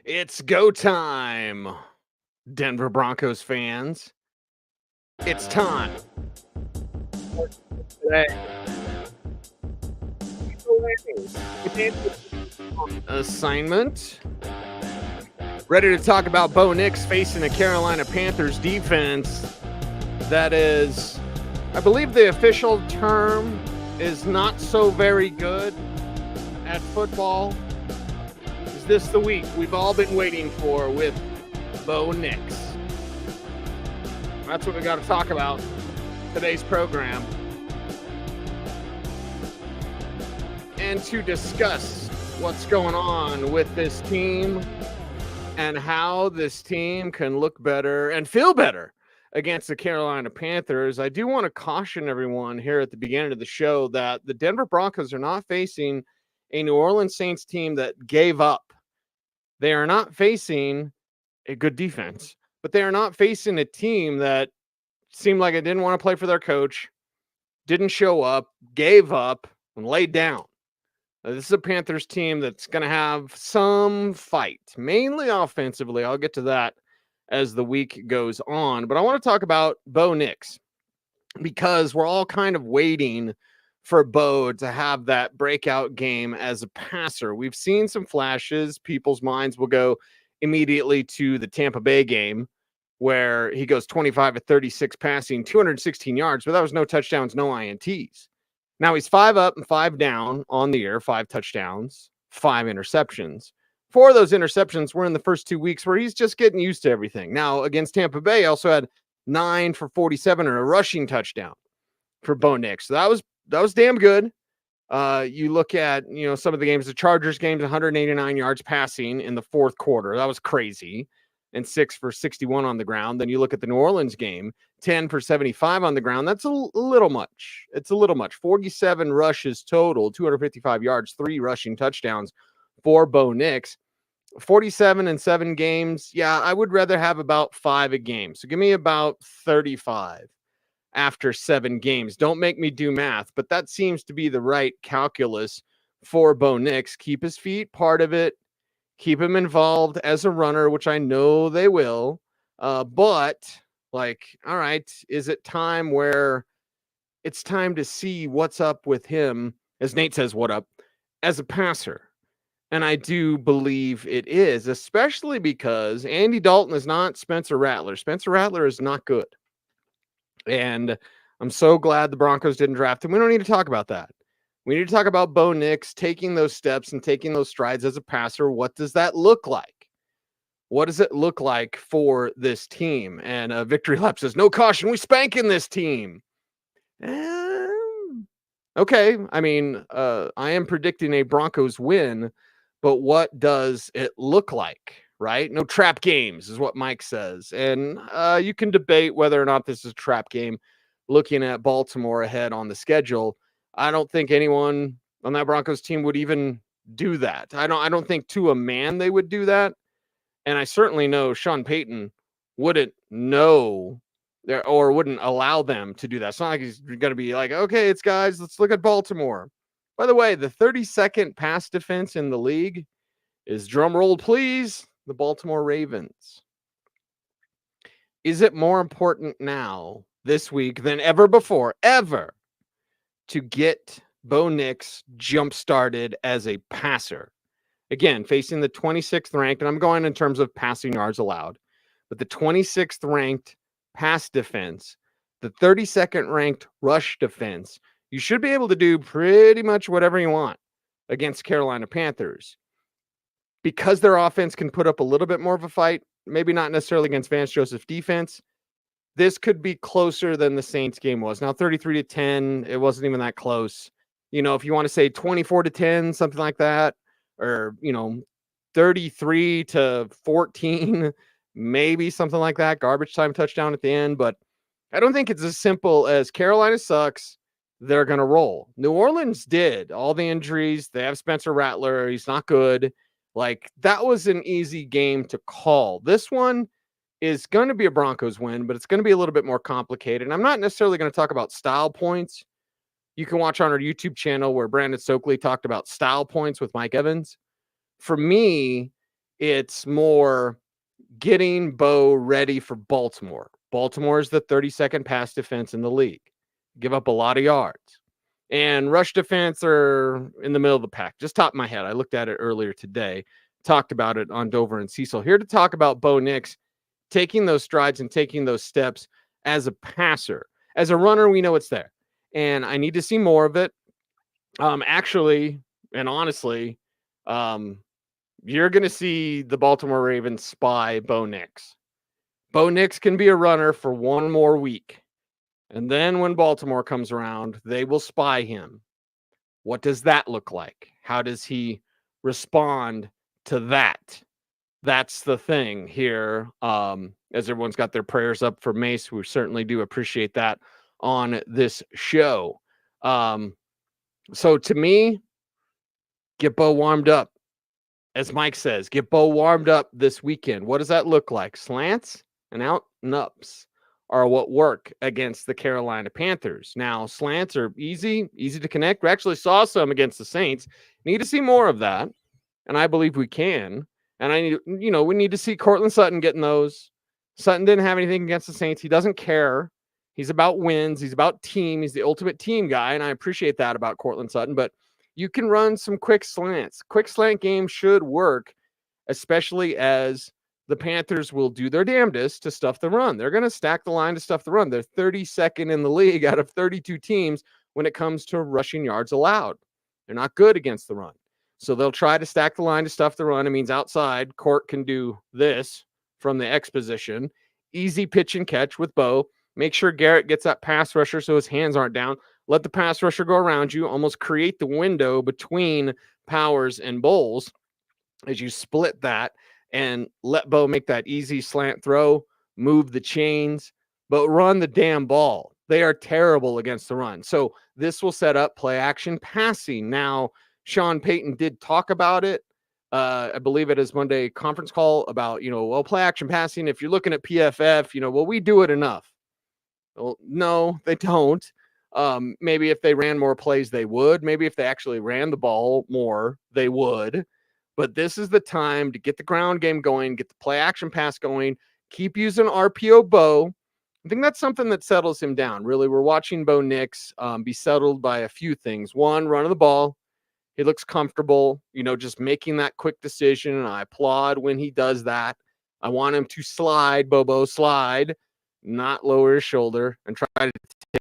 It's go time, Denver Broncos fans. It's time. Today, assignment. Ready to talk about Bo Nix facing the Carolina Panthers defense that is, I believe the official term is not so very good at football. Is this the week we've all been waiting for with Bo Nix? That's what we got to talk about today's program. And to discuss what's going on with this team and how this team can look better and feel better against the Carolina Panthers, I do want to caution everyone here at the beginning of the show that the Denver Broncos are not facing a New Orleans Saints team that gave up. They are not facing a good defense, but they are not facing a team that seemed like it didn't want to play for their coach, didn't show up, gave up, and laid down. This is a Panthers team that's going to have some fight, mainly offensively. I'll get to that as the week goes on. But I want to talk about Bo Nix because we're all kind of waiting for Bo to have that breakout game as a passer. We've seen some flashes. People's minds will go immediately to the Tampa Bay game where he goes 25 of 36 passing, 216 yards, but that was no touchdowns, no INTs. Now he's 5 up and 5 down on the year, 5 touchdowns, 5 interceptions. 4 of those interceptions were in the first 2 weeks where he's just getting used to everything. Now against Tampa Bay, also had 9 for 47 and a rushing touchdown for Bo Nix. So that was damn good. You look at, some of the games, the Chargers games, 189 yards passing in the fourth quarter. That was crazy. And 6 for 61 on the ground. Then you look at the New Orleans game, 10 for 75 on the ground. That's a little much. It's a little much. 47 rushes total, 255 yards, 3 rushing touchdowns for Bo Nix. 47 in 7 games. Yeah, I would rather have about 5 a game. So give me about 35 after 7 games. Don't make me do math, but that seems to be the right calculus for Bo Nix. Keep his feet part of it. Keep him involved as a runner, which I know they will. But, all right, is it time where it's time to see what's up with him, as Nate says, what up, as a passer? And I do believe it is, especially because Andy Dalton is not Spencer Rattler. Spencer Rattler is not good. And I'm so glad the Broncos didn't draft him. We don't need to talk about that. We need to talk about Bo Nix taking those steps and taking those strides as a passer. What does that look like? What does it look like for this team? And Victory Lap says, no caution, we spanking this team. Okay, I mean, I am predicting a Broncos win, but what does it look like, right? No trap games is what Mike says. And you can debate whether or not this is a trap game looking at Baltimore ahead on the schedule. I don't think anyone on that Broncos team would even do that. I don't think to a man they would do that. And I certainly know Sean Payton wouldn't know or wouldn't allow them to do that. It's not like he's going to be like, okay, it's guys, let's look at Baltimore. By the way, the 32nd pass defense in the league is, drum roll please, the Baltimore Ravens. Is it more important now this week than ever before, ever, to get Bo Nix jump-started as a passer? Again, facing the 26th ranked, and I'm going in terms of passing yards allowed, but the 26th ranked pass defense, the 32nd ranked rush defense, you should be able to do pretty much whatever you want against Carolina Panthers. Because their offense can put up a little bit more of a fight, maybe not necessarily against Vance Joseph defense, this could be closer than the Saints game was. Now, 33-10, it wasn't even that close. If you want to say 24-10, something like that, or, 33-14, maybe something like that, garbage time touchdown at the end. But I don't think it's as simple as Carolina sucks, they're going to roll. New Orleans did. All the injuries, they have Spencer Rattler, he's not good. That was an easy game to call. This one is going to be a Broncos win, but it's going to be a little bit more complicated. And I'm not necessarily going to talk about style points. You can watch on our YouTube channel where Brandon Stokely talked about style points with Mike Evans. For me, It's more getting Bo ready for Baltimore. Baltimore is the 32nd pass defense in the league. Give up a lot of yards. And rush defense are in the middle of the pack. Just top of my head. I looked at it earlier today. Talked about it on Dover and Cecil. Here to talk about Bo Nix taking those strides and taking those steps as a passer. As a runner, we know it's there. And I need to see more of it. Actually, and honestly, you're going to see the Baltimore Ravens spy Bo Nix. Bo Nix can be a runner for one more week. And then when Baltimore comes around, they will spy him. What does that look like? How does he respond to that? That's the thing here. As everyone's got their prayers up for Mace, we certainly do appreciate that on this show. So to me, get Bo warmed up. As Mike says, get Bo warmed up this weekend. What does that look like? Slants and out and ups are what work against the Carolina Panthers. Now, slants are easy to connect. We actually saw some against the Saints. Need to see more of that, and I believe we can. And we need to see Courtland Sutton getting those. Sutton didn't have anything against the Saints. He doesn't care. He's about wins. He's about team. He's the ultimate team guy, and I appreciate that about Courtland Sutton. But you can run some quick slants. Quick slant games should work, especially as the Panthers will do their damnedest to stuff the run. They're going to stack the line to stuff the run. They're 32nd in the league out of 32 teams when it comes to rushing yards allowed. They're not good against the run. So they'll try to stack the line to stuff the run. It means outside, Court can do this from the X position. Easy pitch and catch with Bo. Make sure Garrett gets that pass rusher so his hands aren't down. Let the pass rusher go around you. Almost create the window between Powers and Bolles as you split that and let Bo make that easy slant throw, move the chains, but run the damn ball. They are terrible against the run. So this will set up play action passing. Now, Sean Payton did talk about it. I believe at his Monday conference call about, play action passing. If you're looking at PFF, we do it enough. Well, no, they don't. Maybe if they ran more plays, they would. Maybe if they actually ran the ball more, they would. But this is the time to get the ground game going, get the play action pass going, keep using RPO Bo. I think that's something that settles him down. Really, we're watching Bo Nix be settled by a few things. One, run of the ball. He looks comfortable, just making that quick decision. And I applaud when he does that. I want him to slide, Bobo, slide, not lower his shoulder and try to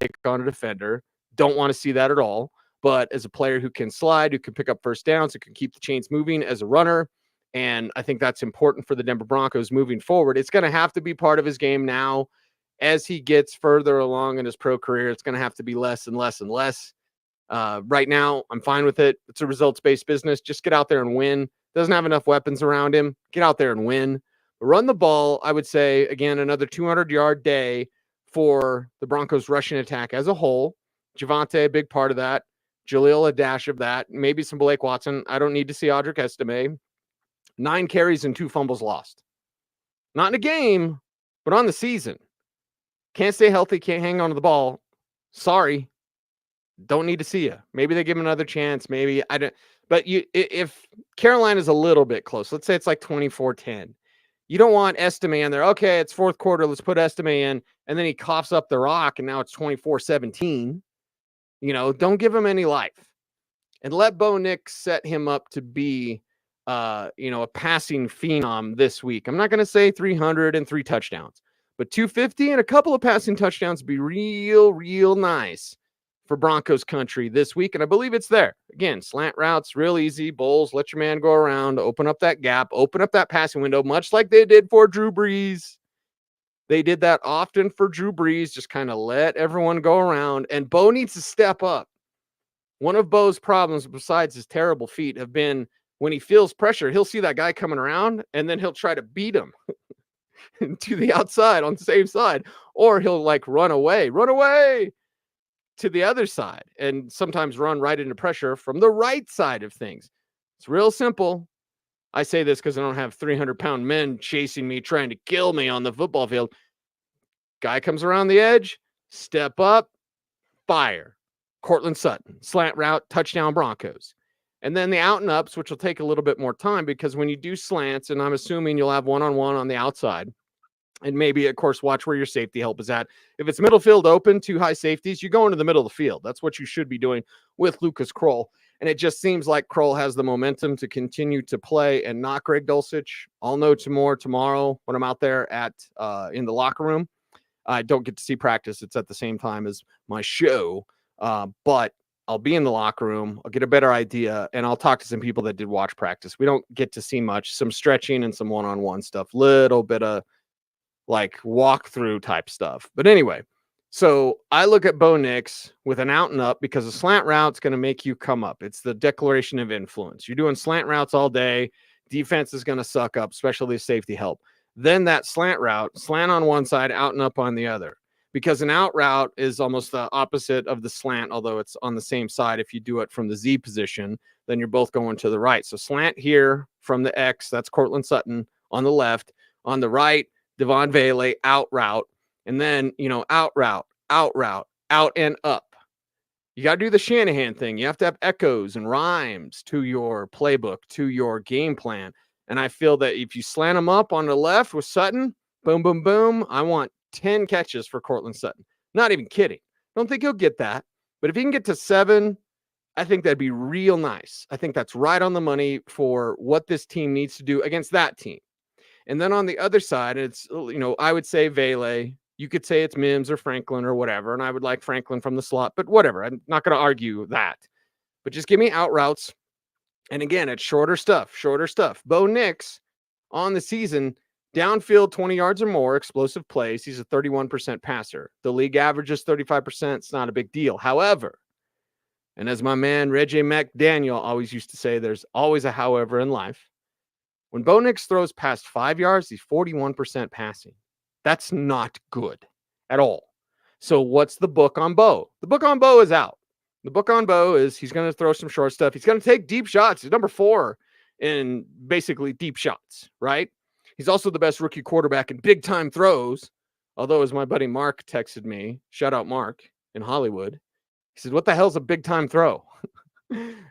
take on a defender. Don't want to see that at all. But as a player who can slide, who can pick up first downs, who can keep the chains moving as a runner, and I think that's important for the Denver Broncos moving forward. It's going to have to be part of his game now. As he gets further along in his pro career, it's going to have to be less and less and less. Right now, I'm fine with it. It's a results-based business. Just get out there and win. Doesn't have enough weapons around him. Get out there and win. Run the ball, I would say, again, another 200-yard day for the Broncos rushing attack as a whole. Javonte, a big part of that. Jaleel, a dash of that. Maybe some Blake Watson. I don't need to see Audric Estime. 9 carries and 2 fumbles lost. Not in a game, but on the season. Can't stay healthy, can't hang on to the ball. Sorry. Don't need to see you. Maybe they give him another chance. Maybe I don't. But if Carolina's a little bit close, let's say it's like 24-10. You don't want Estime in there. Okay, it's fourth quarter. Let's put Estime in. And then he coughs up the rock, and now it's 24-17. Don't give him any life. And let Bo Nix set him up to be, a passing phenom this week. I'm not going to say 300 and 3 touchdowns, but 250 and a couple of passing touchdowns would be real, real nice for Broncos country this week. And I believe it's there. Again, slant routes, real easy. Bolles, let your man go around, open up that gap, open up that passing window, much like they did for Drew Brees. They did that often for Drew Brees, just kind of let everyone go around. And Bo needs to step up. One of Bo's problems, besides his terrible feet, have been when he feels pressure, he'll see that guy coming around, and then he'll try to beat him to the outside on the same side. Or he'll run away to the other side, and sometimes run right into pressure from the right side of things. It's real simple. I say this because I don't have 300-pound men chasing me, trying to kill me on the football field. Guy comes around the edge, step up, fire. Courtland Sutton, slant route, touchdown Broncos. And then the out and ups, which will take a little bit more time because when you do slants, and I'm assuming you'll have one-on-one on the outside, and maybe, of course, watch where your safety help is at. If it's middle field open, 2 high safeties, you go into the middle of the field. That's what you should be doing with Lucas Kroll. And it just seems like Kroll has the momentum to continue to play and not Greg Dulcich. I'll know more tomorrow when I'm out there at in the locker room. I don't get to see practice. It's at the same time as my show. But I'll be in the locker room. I'll get a better idea, and I'll talk to some people that did watch practice. We don't get to see much, some stretching and some one-on-one stuff, little bit of like walkthrough type stuff. But anyway, so I look at Bo Nix with an out and up because a slant route's going to make you come up. It's the declaration of influence. You're doing slant routes all day. Defense is going to suck up, especially safety help. Then that slant route, slant on one side, out and up on the other. Because an out route is almost the opposite of the slant, although it's on the same side. If you do it from the Z position, then you're both going to the right. So slant here from the X, that's Courtland Sutton on the left. On the right, Devon Vele, out route. And then, out route, out and up. You got to do the Shanahan thing. You have to have echoes and rhymes to your playbook, to your game plan. And I feel that if you slant them up on the left with Sutton, boom, boom, boom, I want 10 catches for Courtland Sutton. Not even kidding. Don't think he'll get that. But if he can get to 7, I think that'd be real nice. I think that's right on the money for what this team needs to do against that team. And then on the other side, it's, I would say Vele. You could say it's Mims or Franklin or whatever. And I would like Franklin from the slot, but whatever. I'm not going to argue that. But just give me out routes. And again, it's shorter stuff. Bo Nix on the season, downfield 20 yards or more, explosive plays. He's a 31% passer. The league average is 35%. It's not a big deal. However, and as my man Reggie McDaniel always used to say, there's always a however in life. When Bo Nix throws past 5 yards, he's 41% passing. That's not good at all. So what's the book on Bo? The book on Bo is out. The book on Bo is he's going to throw some short stuff. He's going to take deep shots. He's number 4 in basically deep shots, right? He's also the best rookie quarterback in big-time throws. Although, as my buddy Mark texted me, shout out Mark in Hollywood, he said, what the hell's a big-time throw?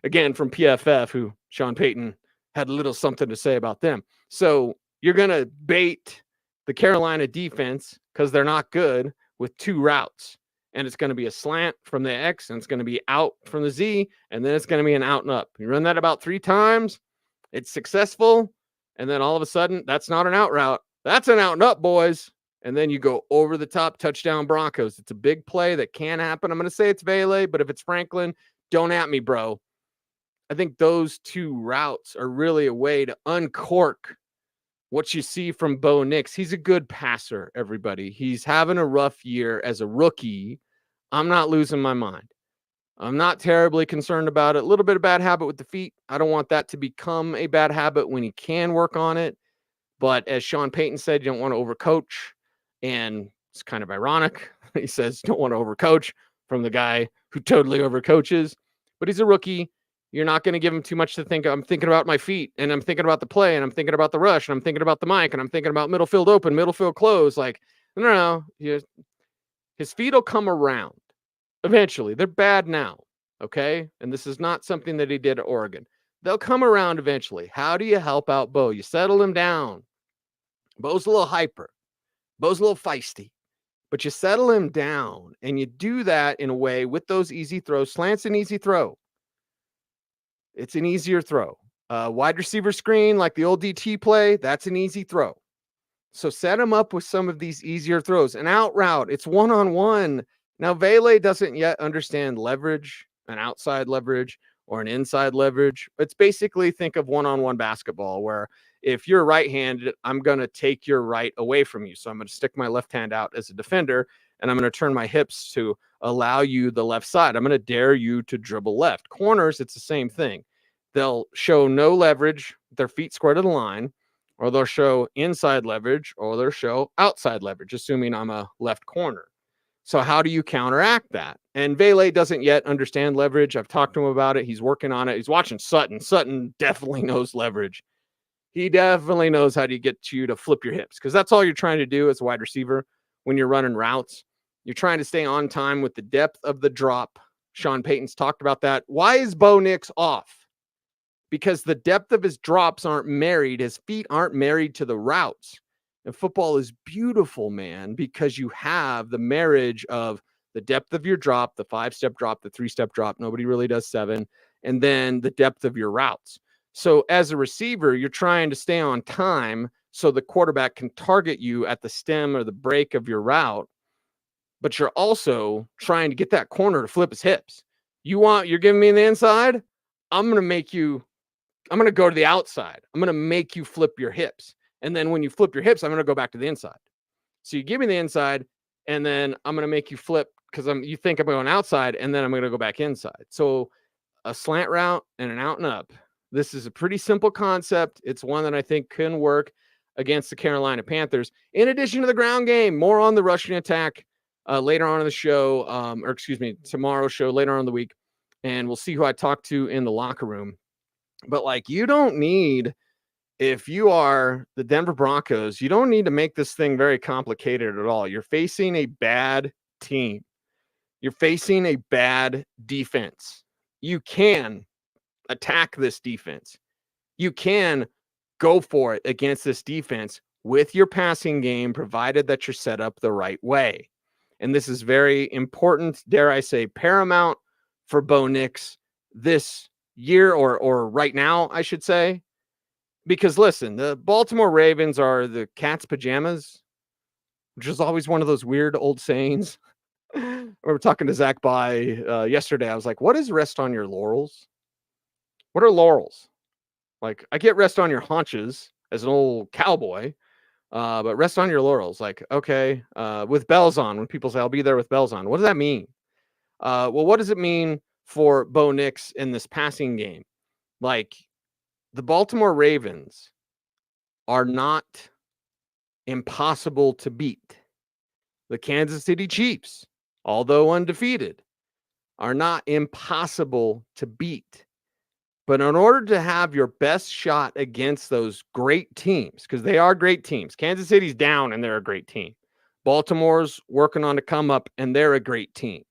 Again, from PFF, who Sean Payton had a little something to say about them. So you're going to bait the Carolina defense because they're not good with 2 routes. And it's going to be a slant from the X, and it's going to be out from the Z, and then it's going to be an out and up. You run that about 3 times, it's successful, and then all of a sudden, that's not an out route. That's an out and up, boys. And then you go over the top, touchdown Broncos. It's a big play that can happen. I'm going to say it's Vele, but if it's Franklin, don't at me, bro. I think those 2 routes are really a way to uncork what you see from Bo Nix. He's a good passer, everybody. He's having a rough year as a rookie. I'm not losing my mind. I'm not terribly concerned about it. A little bit of bad habit with the feet. I don't want that to become a bad habit when he can work on it. But as Sean Payton said, you don't want to overcoach. And it's kind of ironic. He says, don't want to overcoach from the guy who totally overcoaches. But he's a rookie. You're not going to give him too much to think. I'm thinking about my feet, and I'm thinking about the play, and I'm thinking about the rush, and I'm thinking about the mic, and I'm thinking about middle field open, middle field close. Like, no. His feet will come around eventually. They're bad now, okay? And this is not something that he did at Oregon. They'll come around eventually. How do you help out Bo? You settle him down. Bo's a little hyper. Bo's a little feisty. But you settle him down, and you do that in a way with those easy throws. Slant's an easy throw. It's an easier throw. Wide receiver screen, like the old DT play, that's an easy throw. So set him up with some of these easier throws. An out route, it's one-on-one. Now, Vele doesn't yet understand leverage, an outside leverage or an inside leverage. It's basically, think of one-on-one basketball, where if you're right-handed, I'm going to take your right away from you. So I'm going to stick my left hand out as a defender, and I'm going to turn my hips to allow you the left side. I'm going to dare you to dribble left. Corners, it's the same thing. They'll show no leverage, their feet square to the line, or they'll show inside leverage, or they'll show outside leverage, assuming I'm a left corner. So how do you counteract that? And Vele doesn't yet understand leverage. I've talked to him about it. He's working on it. He's watching Sutton. Sutton definitely knows leverage. He definitely knows how to get you to flip your hips, because that's all you're trying to do as a wide receiver when you're running routes. You're trying to stay on time with the depth of the drop. Sean Payton's talked about that. Why is Bo Nix off? because the depth of his drops aren't married. His feet aren't married to the routes. And football is beautiful, man, because you have the marriage of the depth of your drop, the 5-step drop, the 3-step drop. Nobody really does 7. And then the depth of your routes. So as a receiver, you're trying to stay on time so the quarterback can target you at the stem or the break of your route. But you're also trying to get that corner to flip his hips. You're giving me the inside. I'm going to go to the outside. I'm going to make you flip your hips. And then when you flip your hips, I'm going to go back to the inside. So you give me the inside, and then I'm going to make you flip because you think I'm going outside, and then I'm going to go back inside. So a slant route and an out and up. This is a pretty simple concept. It's one that I think can work against the Carolina Panthers. In addition to the ground game, more on the rushing attack later on in the show, tomorrow's show, later on in the week. And we'll see who I talk to in the locker room. But you don't need, if you are the Denver Broncos, you don't need to make this thing very complicated at all. You're facing a bad team. You're facing a bad defense. You can attack this defense. You can go for it against this defense with your passing game, provided that you're set up the right way. And this is very important, dare I say, paramount for Bo Nix this year, or right now, I should say. Because listen, the Baltimore Ravens are the cat's pajamas, which is always one of those weird old sayings. We were talking to Zach yesterday. I was like, what is rest on your laurels? What are laurels? I get rest on your haunches as an old cowboy, but rest on your laurels. Okay, with bells on, when people say, I'll be there with bells on. What does that mean? Well, what does it mean for Bo Nix in this passing game? The Baltimore Ravens are not impossible to beat. The Kansas City Chiefs, although undefeated, are not impossible to beat. But in order to have your best shot against those great teams, because they are great teams, Kansas City's down and they're a great team. Baltimore's working on to come up and they're a great team.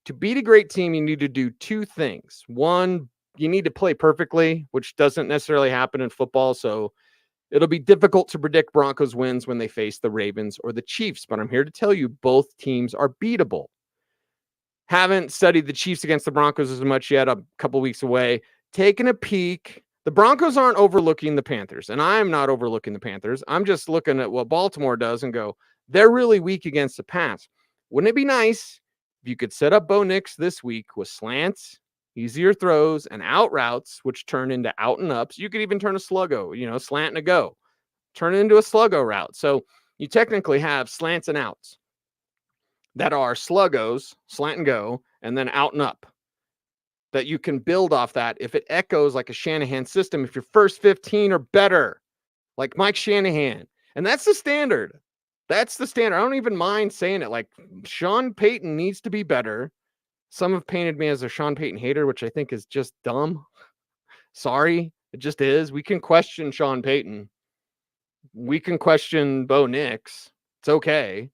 To beat a great team, you need to do 2 things. One, you need to play perfectly, which doesn't necessarily happen in football. So it'll be difficult to predict Broncos wins when they face the Ravens or the Chiefs. But I'm here to tell you both teams are beatable. Haven't studied the Chiefs against the Broncos as much yet. A couple weeks away. Taking a peek. The Broncos aren't overlooking the Panthers, and I'm not overlooking the Panthers. I'm just looking at what Baltimore does and go, they're really weak against the pass. Wouldn't it be nice if you could set up Bo Nix this week with slants, easier throws, and out routes, which turn into out and ups? You could even turn a sluggo, slant and a go. Turn it into a sluggo route. So you technically have slants and outs that are sluggos, slant and go, and then out and up, that you can build off that if it echoes like a Shanahan system, if your first 15 are better, like Mike Shanahan. And that's the standard. That's the standard. I don't even mind saying it. Sean Payton needs to be better. Some have painted me as a Sean Payton hater, which I think is just dumb. Sorry, it just is. We can question Sean Payton. We can question Bo Nix. It's okay.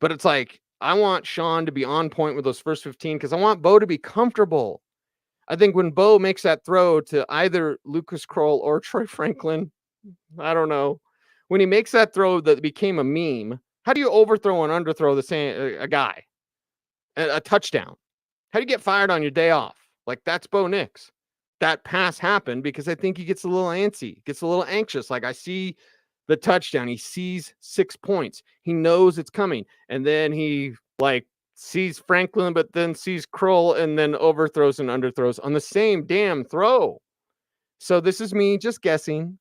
But it's I want Sean to be on point with those first 15 because I want Bo to be comfortable. I think when Bo makes that throw to either Lucas Kroll or Troy Franklin, I don't know. When he makes that throw that became a meme, how do you overthrow and underthrow a guy? A touchdown. How do you get fired on your day off? That's Bo Nix. That pass happened because I think he gets a little antsy, gets a little anxious. I see the touchdown. He sees 6 points. He knows it's coming. And then he sees Franklin, but then sees Kroll and then overthrows and underthrows on the same damn throw. So this is me just guessing.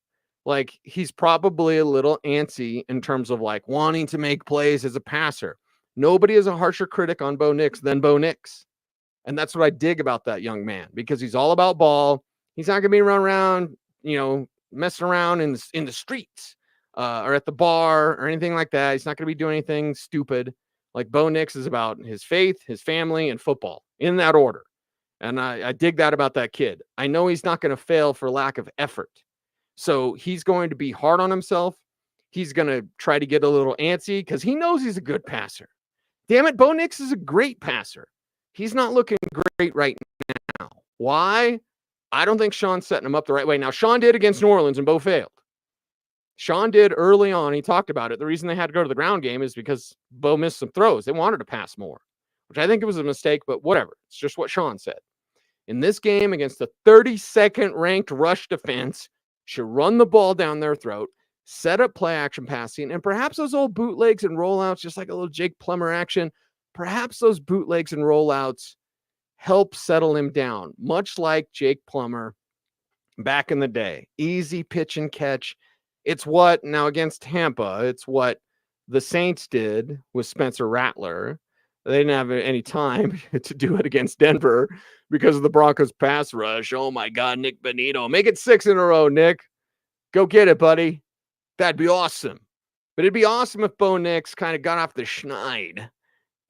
He's probably a little antsy in terms of wanting to make plays as a passer. Nobody is a harsher critic on Bo Nix than Bo Nix. And that's what I dig about that young man, because he's all about ball. He's not going to be running around, messing around in the streets or at the bar or anything like that. He's not going to be doing anything stupid. Bo Nix is about his faith, his family, and football in that order. And I dig that about that kid. I know he's not going to fail for lack of effort. So he's going to be hard on himself. He's going to try to get a little antsy because he knows he's a good passer. Damn it, Bo Nix is a great passer. He's not looking great right now. Why? I don't think Sean's setting him up the right way. Now, Sean did against New Orleans and Bo failed. Sean did early on. He talked about it. The reason they had to go to the ground game is because Bo missed some throws. They wanted to pass more, which I think it was a mistake, but whatever. It's just what Sean said. In this game against the 32nd ranked rush defense, should run the ball down their throat, set up play action passing, and perhaps those old bootlegs and rollouts, just like a little Jake Plummer action, perhaps those bootlegs and rollouts help settle him down, much like Jake Plummer back in the day. Easy pitch and catch. It's what, now against Tampa, it's what the Saints did with Spencer Rattler. They didn't have any time to do it against Denver because of the Broncos pass rush. Oh my God, Nick Bonito. Make it 6 in a row, Nick. Go get it, buddy. That'd be awesome. But it'd be awesome if Bo Nix kind of got off the schneid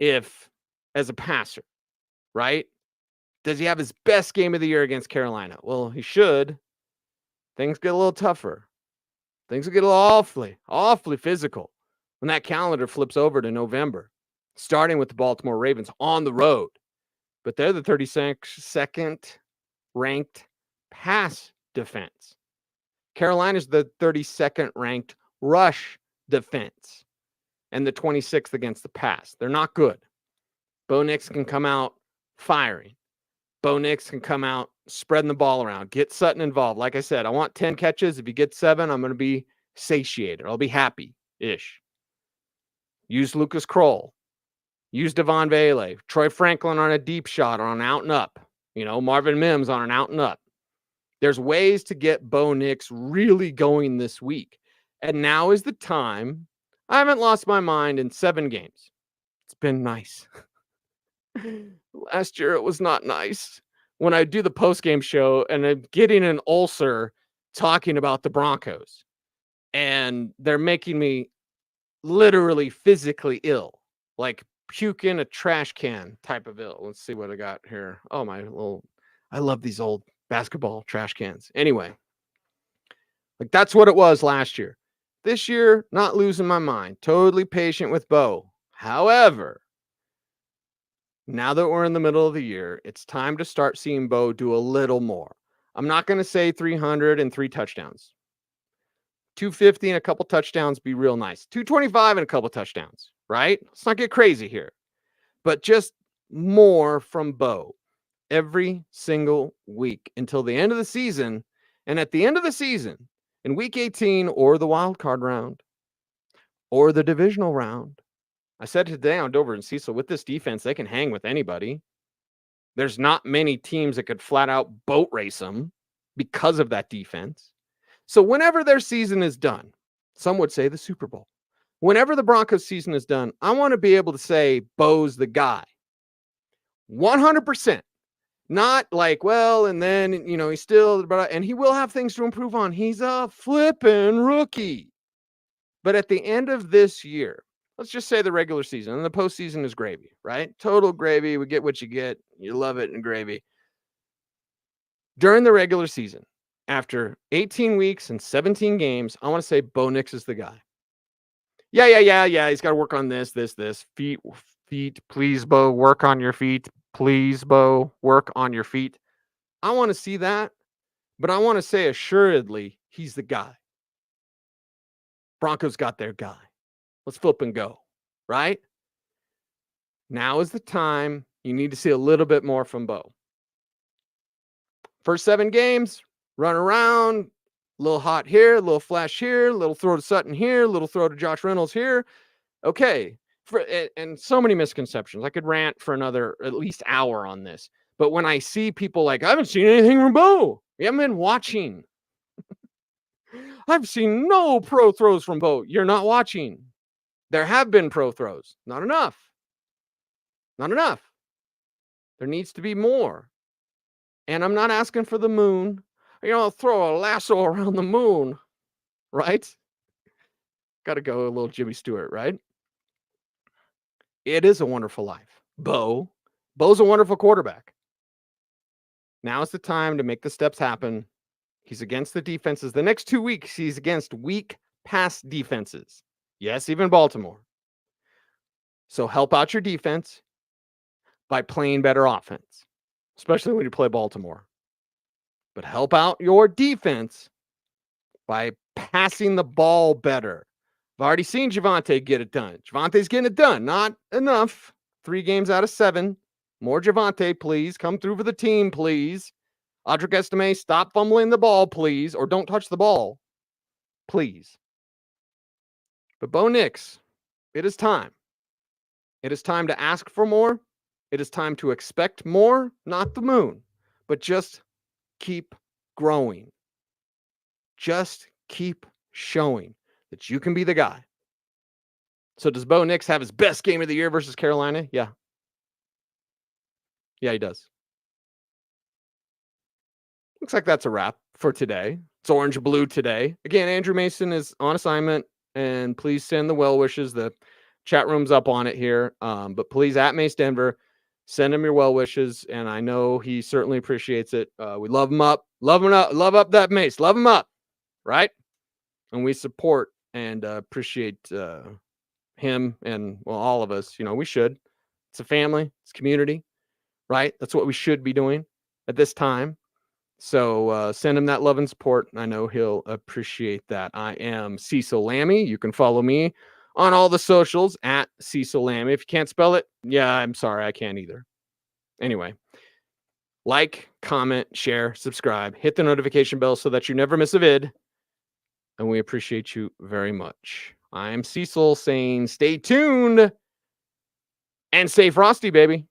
as a passer, right? Does he have his best game of the year against Carolina? Well, he should. Things get a little tougher. Things will get a little awfully physical when that calendar flips over to November, starting with the Baltimore Ravens on the road. But they're the 32nd ranked pass defense. Carolina's the 32nd ranked rush defense and the 26th against the pass. They're not good. Bo Nix can come out firing. Bo Nix can come out spreading the ball around. Get Sutton involved. Like I said, I want 10 catches. If you get 7, I'm going to be satiated. I'll be happy-ish. Use Lucas Kroll. Use Devon Vele. Troy Franklin on a deep shot or on an out and up. Marvin Mims on an out and up. There's ways to get Bo Nix really going this week. And now is the time. I haven't lost my mind in 7 games. It's been nice. Last year, it was not nice. When I do the post-game show and I'm getting an ulcer talking about the Broncos. And they're making me literally physically ill. Like puke in a trash can type of ill. Let's see what I got here. Oh, I love these old basketball trash cans. Anyway, like that's what it was last year. This year, not losing my mind. Totally patient with Bo. However, now that we're in the middle of the year, it's time to start seeing Bo do a little more. I'm not going to say 300 and 3 touchdowns. 250 and a couple touchdowns be real nice. 225 and a couple touchdowns, right? Let's not get crazy here. But just more from Bo every single week until the end of the season. And at the end of the season, in week 18 or the wild card round or the divisional round, I said today on Dover and Cecil, with this defense, they can hang with anybody. There's not many teams that could flat out boat race them because of that defense. So whenever their season is done, some would say the Super Bowl. Whenever the Broncos season is done, I want to be able to say Bo's the guy. 100%. Not like, well, and then, he's still, and he will have things to improve on. He's a flippin' rookie. But at the end of this year, let's just say the regular season, and the postseason is gravy, right? Total gravy. We get what you get. You love it in gravy. During the regular season, after 18 weeks and 17 games, I want to say Bo Nix is the guy. Yeah. He's got to work on this. Feet. Please, Bo, work on your feet. Please, Bo, work on your feet. I want to see that, but I want to say assuredly he's the guy. Broncos got their guy. Let's flip and go, right? Now is the time you need to see a little bit more from Bo. First 7 games, run around, a little hot here, a little flash here, a little throw to Sutton here, a little throw to Josh Reynolds here. Okay. And so many misconceptions. I could rant for another at least hour on this. But when I see people like, I haven't seen anything from Bo. We haven't been watching. I've seen no pro throws from Bo. You're not watching. There have been pro throws. Not enough. Not enough. There needs to be more. And I'm not asking for the moon. Throw a lasso around the moon. Right? Got to go a little Jimmy Stewart, right? It is a wonderful life. Bo's a wonderful quarterback. Now is the time to make the steps happen. He's against the defenses. The next 2 weeks, he's against weak pass defenses. Yes, even Baltimore. So help out your defense by playing better offense, especially when you play Baltimore. but help out your defense by passing the ball better. I've already seen Javonte get it done. Javonte's getting it done. Not enough. 3 games out of 7. More Javonte, please. Come through for the team, please. Audric Estime, stop fumbling the ball, please, or don't touch the ball, please. But Bo Nix, it is time. It is time to ask for more. It is time to expect more, not the moon, but just keep growing. Just keep showing that you can be the guy. So does Bo Nix have his best game of the year versus Carolina? Yeah. Yeah, he does. Looks like that's a wrap for today. It's orange blue today. Again, Andrew Mason is on assignment, and please send the well wishes. The chat room's up on it here. But please, at Mace Denver, send him your well wishes, and I know he certainly appreciates it. We love him up. Love him up. Love up that Mace. Love him up. Right? And we support and appreciate him and, well, all of us. You know, we should. It's a family. It's community. Right? That's what we should be doing at this time. So send him that love and support. I know he'll appreciate that. I am Cecil Lammey. You can follow me on all the socials at Cecil Lammey. If you can't spell it, yeah, I'm sorry, I can't either. Anyway, like, comment, share, subscribe, hit the notification bell so that you never miss a vid. And we appreciate you very much. I'm Cecil saying stay tuned and stay frosty, baby.